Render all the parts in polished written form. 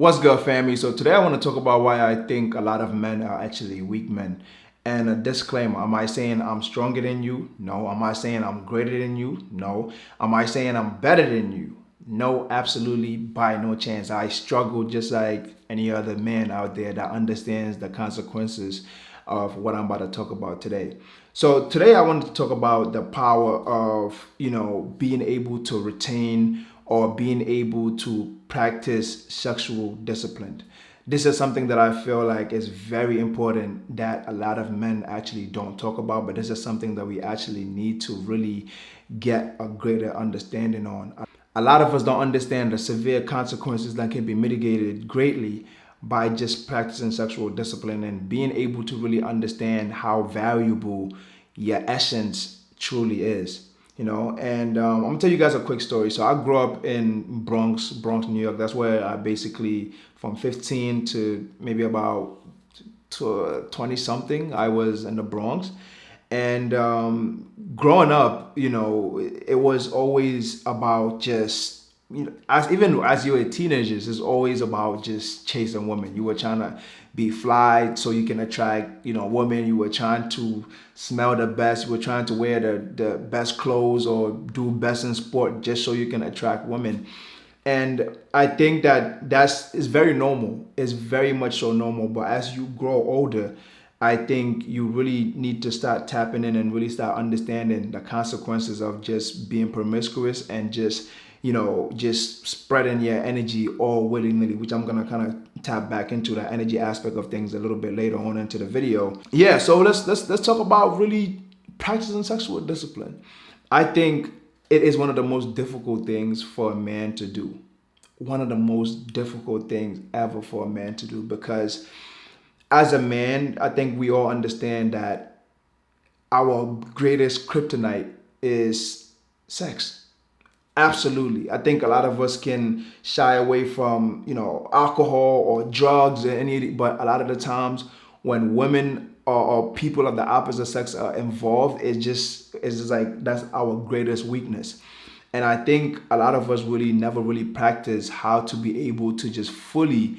What's good, family? So today I want to talk about why I think a lot of men are actually weak men. And a disclaimer, am I saying I'm stronger than you? No. Am I saying I'm greater than you? No. Am I saying I'm better than you? No, absolutely by no chance. I struggle just like any other man out there that understands the consequences of what I'm about to talk about today. So today I wanted to talk about the power of, being able to retain or being able to practice sexual discipline. This is something that I feel like is very important that a lot of men actually don't talk about, but this is something that we actually need to really get a greater understanding on. A lot of us don't understand the severe consequences that can be mitigated greatly by just practicing sexual discipline and being able to really understand how valuable your essence truly is. And I'm gonna tell you guys a quick story. So I grew up in Bronx, New York. That's where I basically, from 15 to maybe about 20 something, I was in the Bronx. And growing up, it was always about just, as you were teenagers, it's always about just chasing women. You were trying to be fly so you can attract, women. You were trying to smell the best. You were trying to wear the best clothes or do best in sport just so you can attract women. And I think that that's is very normal. It's very much so normal. But as you grow older, I think you really need to start tapping in and really start understanding the consequences of just being promiscuous and just spreading your energy all willy-nilly, which I'm gonna kind of tap back into the energy aspect of things a little bit later on into the video. Yeah, so let's talk about really practicing sexual discipline. I think it is one of the most difficult things for a man to do. One of the most difficult things ever for a man to do, because as a man, I think we all understand that our greatest kryptonite is sex. Absolutely. I think a lot of us can shy away from, alcohol or drugs or but a lot of the times when women or people of the opposite sex are involved, it's just like that's our greatest weakness. And I think a lot of us really never really practice how to be able to just fully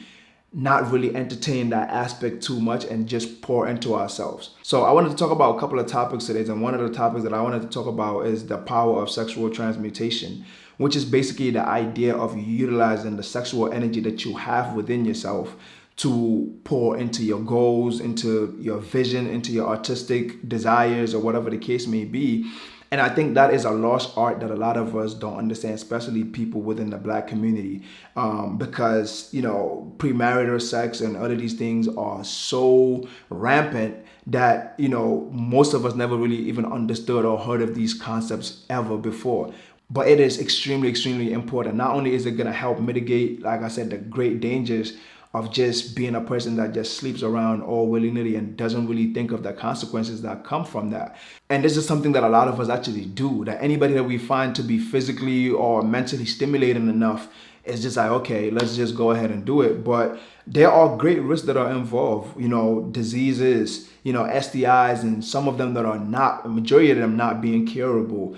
not really entertain that aspect too much and just pour into ourselves. So I wanted to talk about a couple of topics today, and one of the topics that I wanted to talk about is the power of sexual transmutation, which is basically the idea of utilizing the sexual energy that you have within yourself to pour into your goals, into your vision, into your artistic desires, or whatever the case may be. And I think that is a lost art that a lot of us don't understand, especially people within the black community, because, premarital sex and other these things are so rampant that, most of us never really even understood or heard of these concepts ever before. But it is extremely, extremely important. Not only is it going to help mitigate, like I said, the great dangers of just being a person that just sleeps around all willy-nilly and doesn't really think of the consequences that come from that. And this is something that a lot of us actually do, that anybody that we find to be physically or mentally stimulating enough is just like, okay, let's just go ahead and do it. But there are great risks that are involved, diseases, STIs, and some of them that are not, a majority of them not being curable,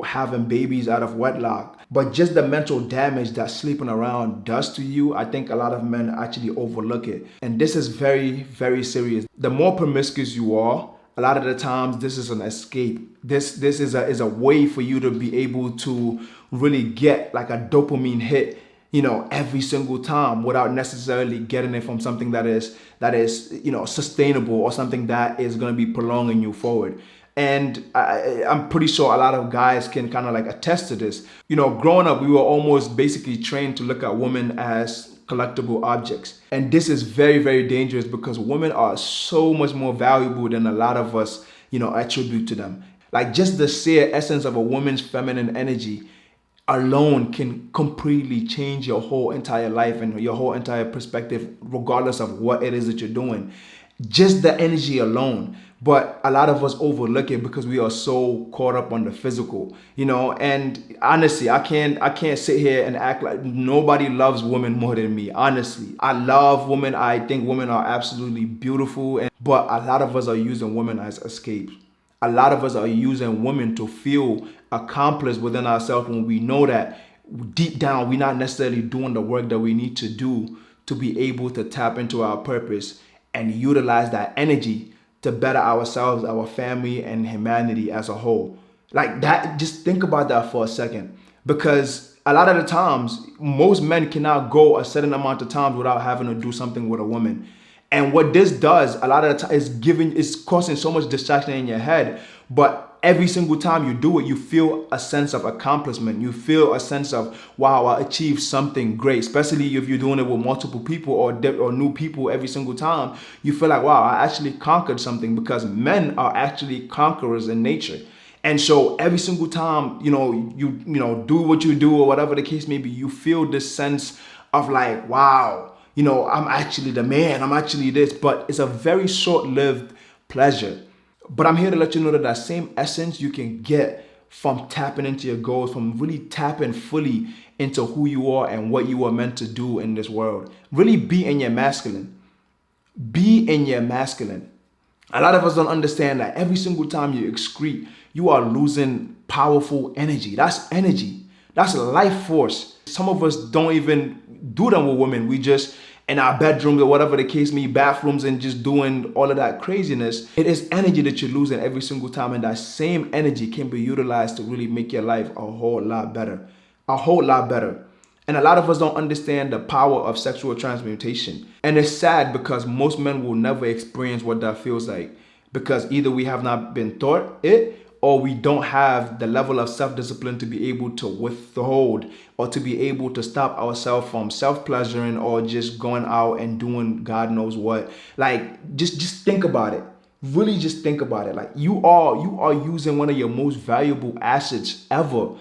having babies out of wedlock. But just the mental damage that sleeping around does to you, I think a lot of men actually overlook it. And this is very, very serious. The more promiscuous you are, a lot of the times this is an escape. This is a way for you to be able to really get like a dopamine hit, every single time without necessarily getting it from something that is sustainable or something that is going to be prolonging you forward. And I'm pretty sure a lot of guys can kind of like attest to this. Growing up, we were almost basically trained to look at women as collectible objects. And this is very, very dangerous because women are so much more valuable than a lot of us, attribute to them. Like just the sheer essence of a woman's feminine energy alone can completely change your whole entire life and your whole entire perspective, regardless of what it is that you're doing. Just the energy alone. But a lot of us overlook it because we are so caught up on the physical, and honestly, I can't sit here and act like nobody loves women more than me. Honestly, I love women. I think women are absolutely beautiful, but a lot of us are using women as escapes. A lot of us are using women to feel accomplished within ourselves when we know that deep down we're not necessarily doing the work that we need to do to be able to tap into our purpose and utilize that energy to better ourselves, our family, and humanity as a whole. Like that, just think about that for a second. Because a lot of the times, most men cannot go a certain amount of times without having to do something with a woman. And what this does a lot of the time is causing so much distraction in your head. But every single time you do it, you feel a sense of accomplishment. You feel a sense of, wow, I achieved something great. Especially if you're doing it with multiple people or new people every single time. You feel like, wow, I actually conquered something, because men are actually conquerors in nature. And so every single time, you do what you do or whatever the case may be, you feel this sense of like, wow, I'm actually the man, I'm actually this. But it's a very short-lived pleasure. But I'm here to let you know that that same essence you can get from tapping into your goals, from really tapping fully into who you are and what you are meant to do in this world. Really be in your masculine. Be in your masculine. A lot of us don't understand that every single time you excrete, you are losing powerful energy. That's energy. That's life force. Some of us don't even do them with women. We just in our bedrooms or whatever the case may be, bathrooms, and just doing all of that craziness. It is energy that you're losing every single time, and that same energy can be utilized to really make your life a whole lot better. A whole lot better. And a lot of us don't understand the power of sexual transmutation. And it's sad because most men will never experience what that feels like, because either we have not been taught it, or we don't have the level of self-discipline to be able to withhold or to be able to stop ourselves from self-pleasuring or just going out and doing God knows what. Like, just think about it. Really just think about it. Like, you are using one of your most valuable assets ever.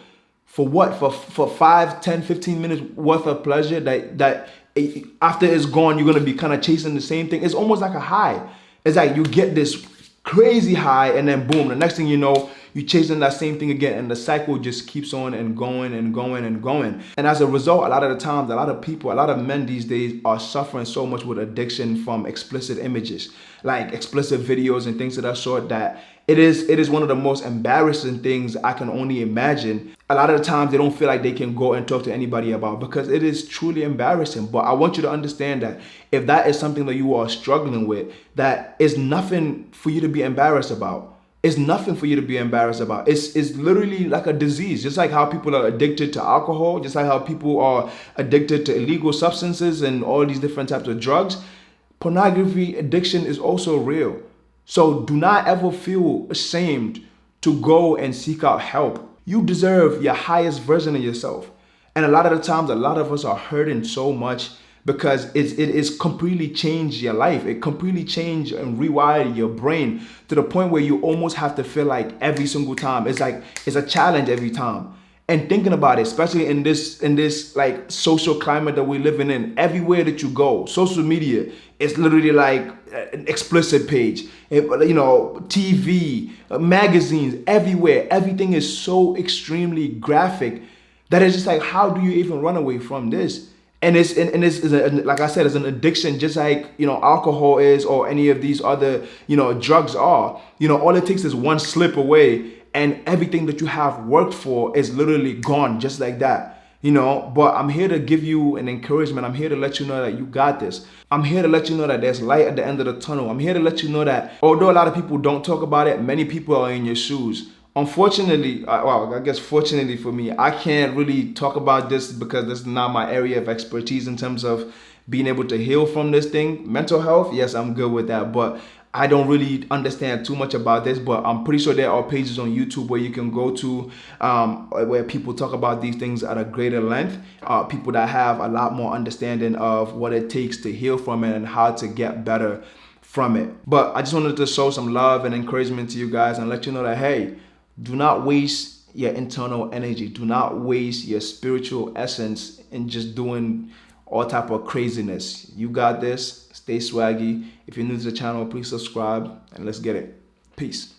For what? For 5, 10, 15 minutes worth of pleasure that after it's gone, you're going to be kind of chasing the same thing. It's almost like a high. It's like you get this crazy high, and then boom, the next thing you know, you're chasing that same thing again, and the cycle just keeps on and going and going and going. And as a result, a lot of the times, a lot of people, a lot of men these days are suffering so much with addiction from explicit images, like explicit videos and things of that sort, that it is one of the most embarrassing things I can only imagine. A lot of the times they don't feel like they can go and talk to anybody about, because it is truly embarrassing. But I want you to understand that if that is something that you are struggling with, that is nothing for you to be embarrassed about. It's nothing for you to be embarrassed about. It's literally like a disease. Just like how people are addicted to alcohol, just like how people are addicted to illegal substances and all these different types of drugs, pornography addiction is also real. So do not ever feel ashamed to go and seek out help. You deserve your highest version of yourself. And a lot of the times, a lot of us are hurting so much because it is completely changed your life. It completely changed and rewired your brain to the point where you almost have to feel like every single time. It's like it's a challenge every time. And thinking about it, especially in this like social climate that we're living in, everywhere that you go, social media, it's literally like an explicit page. TV, magazines, everywhere. Everything is so extremely graphic that it's just like, how do you even run away from this? And like I said, it's an addiction, just like alcohol is, or any of these other drugs are. All it takes is one slip away, and everything that you have worked for is literally gone, just like that. But I'm here to give you an encouragement. I'm here to let you know that you got this. I'm here to let you know that there's light at the end of the tunnel. I'm here to let you know that although a lot of people don't talk about it, many people are in your shoes. Unfortunately, I guess fortunately for me, I can't really talk about this because this is not my area of expertise in terms of being able to heal from this thing. Mental health, yes, I'm good with that, but I don't really understand too much about this. But I'm pretty sure there are pages on YouTube where you can go to where people talk about these things at a greater length. People that have a lot more understanding of what it takes to heal from it and how to get better from it. But I just wanted to show some love and encouragement to you guys and let you know that, hey, do not waste your internal energy. Do not waste your spiritual essence in just doing all type of craziness. You got this. Stay swaggy. If you're new to the channel, please subscribe and let's get it. Peace.